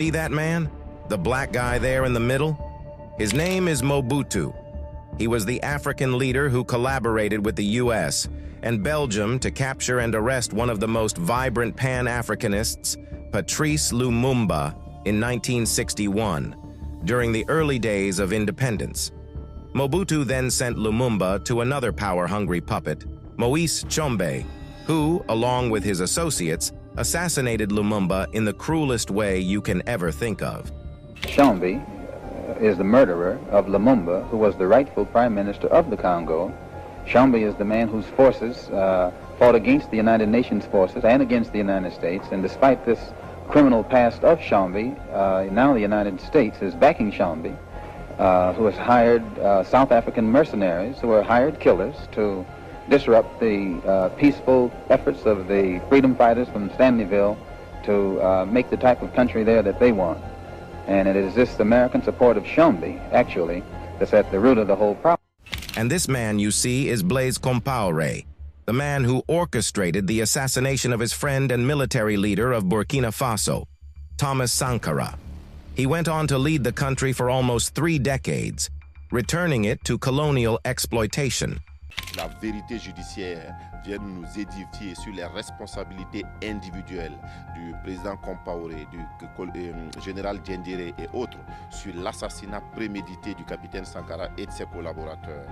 See that man? The black guy there in the middle? His name is Mobutu. He was the African leader who collaborated with the US and Belgium to capture and arrest one of the most vibrant Pan-Africanists, Patrice Lumumba, in 1961, during the early days of independence. Mobutu then sent Lumumba to another power-hungry puppet, Moise Tshombe, who, along with his associates, assassinated Lumumba in the cruelest way you can ever think of. Tshombe is the murderer of Lumumba, who was the rightful prime minister of the Congo. Tshombe is the man whose forces fought against the United Nations forces and against the United States, and despite this criminal past of Tshombe, now the United States is backing Tshombe, who has hired South African mercenaries who are hired killers to disrupt the peaceful efforts of the freedom fighters from Stanleyville to make the type of country there that they want. And it is this American support of Tshombe, actually, that's at the root of the whole problem. And this man you see is Blaise Compaoré, the man who orchestrated the assassination of his friend and military leader of Burkina Faso, Thomas Sankara. He went on to lead the country for almost 3 decades, returning it to colonial exploitation. La vérité judiciaire vient nous édifier sur les responsabilités individuelles du président Compaoré, du général Diendéré et autres sur l'assassinat prémédité du capitaine Sankara et de ses collaborateurs.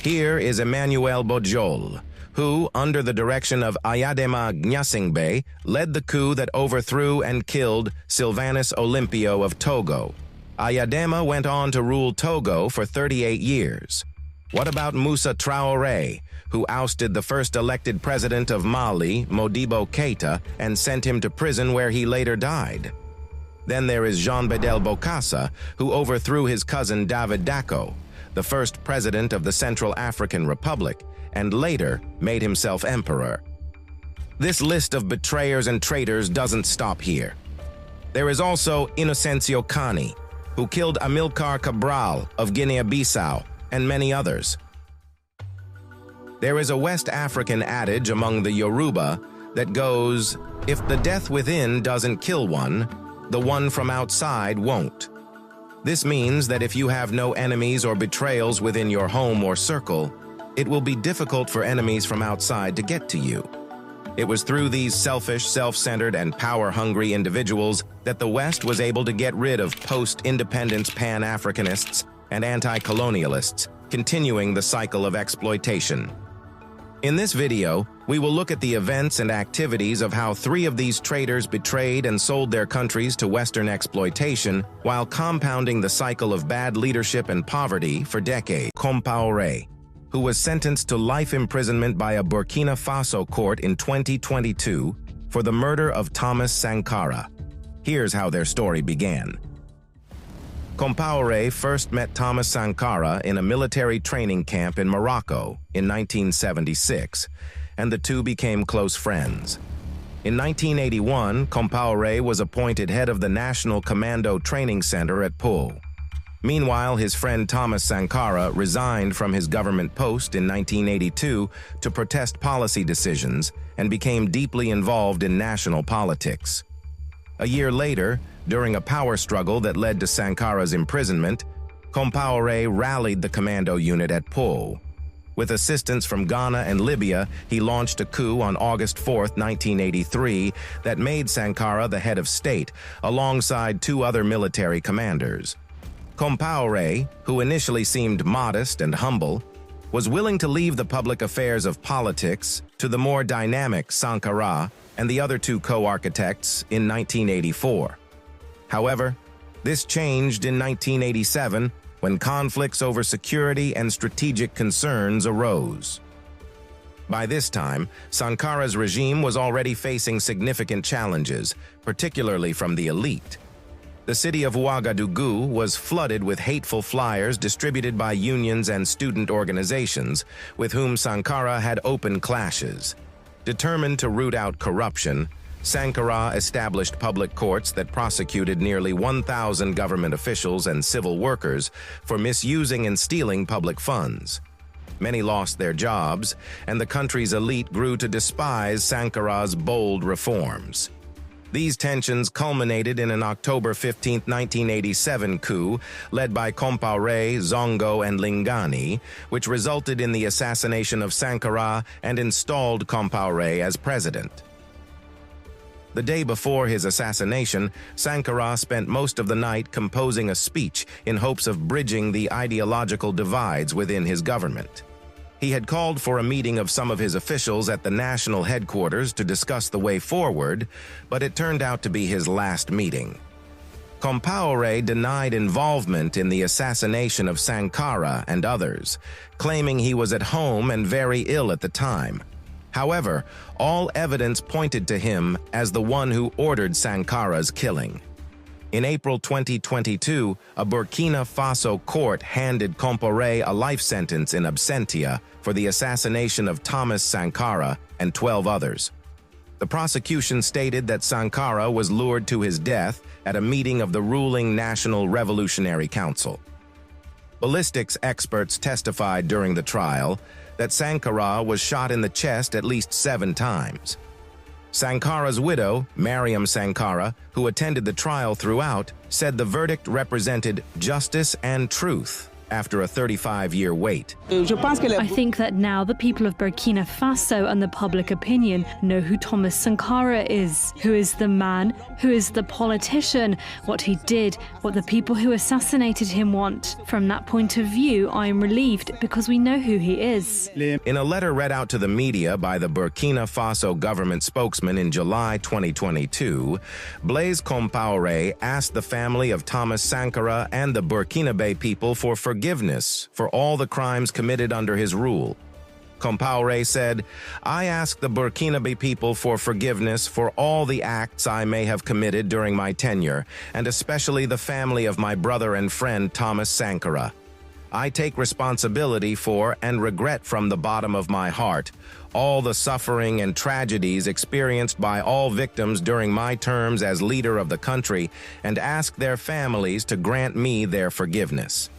Here is Emmanuel Bojol, who, under the direction of Ayadema Gnassingbé, led the coup that overthrew and killed Sylvanus Olympio of Togo. Ayadema went on to rule Togo for 38 years. What about Moussa Traoré, who ousted the first elected president of Mali, Modibo Keïta, and sent him to prison where he later died? Then there is Jean Bedel Bokassa, who overthrew his cousin David Dacko, the first president of the Central African Republic, and later made himself emperor. This list of betrayers and traitors doesn't stop here. There is also Inocencio Kani, who killed Amilcar Cabral of Guinea-Bissau, and many others. There is a West African adage among the Yoruba that goes, "If the death within doesn't kill one, the one from outside won't." This means that if you have no enemies or betrayals within your home or circle, it will be difficult for enemies from outside to get to you. It was through these selfish, self-centered, and power-hungry individuals that the West was able to get rid of post-independence Pan-Africanists and anti-colonialists, continuing the cycle of exploitation. In this video, we will look at the events and activities of how 3 of these traitors betrayed and sold their countries to Western exploitation while compounding the cycle of bad leadership and poverty for decades. Compaoré, who was sentenced to life imprisonment by a Burkina Faso court in 2022 for the murder of Thomas Sankara. Here's how their story began. Compaoré first met Thomas Sankara in a military training camp in Morocco in 1976, and the two became close friends. In 1981, Compaoré was appointed head of the National Commando Training Center at Pau. Meanwhile, his friend Thomas Sankara resigned from his government post in 1982 to protest policy decisions and became deeply involved in national politics. A year later, during a power struggle that led to Sankara's imprisonment, Compaoré rallied the commando unit at Pau. With assistance from Ghana and Libya, he launched a coup on August 4, 1983, that made Sankara the head of state, alongside 2 other military commanders. Compaoré, who initially seemed modest and humble, was willing to leave the public affairs of politics to the more dynamic Sankara and the other 2 co-architects in 1984. However, this changed in 1987 when conflicts over security and strategic concerns arose. By this time, Sankara's regime was already facing significant challenges, particularly from the elite. The city of Ouagadougou was flooded with hateful flyers distributed by unions and student organizations, with whom Sankara had open clashes. Determined to root out corruption, Sankara established public courts that prosecuted nearly 1,000 government officials and civil workers for misusing and stealing public funds. Many lost their jobs, and the country's elite grew to despise Sankara's bold reforms. These tensions culminated in an October 15, 1987 coup led by Compaoré, Zongo, and Lingani, which resulted in the assassination of Sankara and installed Compaoré as president. The day before his assassination, Sankara spent most of the night composing a speech in hopes of bridging the ideological divides within his government. He had called for a meeting of some of his officials at the national headquarters to discuss the way forward, but it turned out to be his last meeting. Compaoré denied involvement in the assassination of Sankara and others, claiming he was at home and very ill at the time. However, all evidence pointed to him as the one who ordered Sankara's killing. In April 2022, a Burkina Faso court handed Compaoré a life sentence in absentia for the assassination of Thomas Sankara and 12 others. The prosecution stated that Sankara was lured to his death at a meeting of the ruling National Revolutionary Council. Ballistics experts testified during the trial that Sankara was shot in the chest at least 7 times. Sankara's widow, Mariam Sankara, who attended the trial throughout, said the verdict represented justice and truth after a 35-year wait. I think that now the people of Burkina Faso and the public opinion know who Thomas Sankara is, who is the man, who is the politician, what he did, what the people who assassinated him want. From that point of view, I am relieved because we know who he is. In a letter read out to the media by the Burkina Faso government spokesman in July 2022, Blaise Compaoré asked the family of Thomas Sankara and the Burkinabe people for forgiveness for all the crimes committed under his rule. Compaoré said, "I ask the Burkinabe people for forgiveness for all the acts I may have committed during my tenure, and especially the family of my brother and friend Thomas Sankara. I take responsibility for and regret from the bottom of my heart all the suffering and tragedies experienced by all victims during my terms as leader of the country, and ask their families to grant me their forgiveness."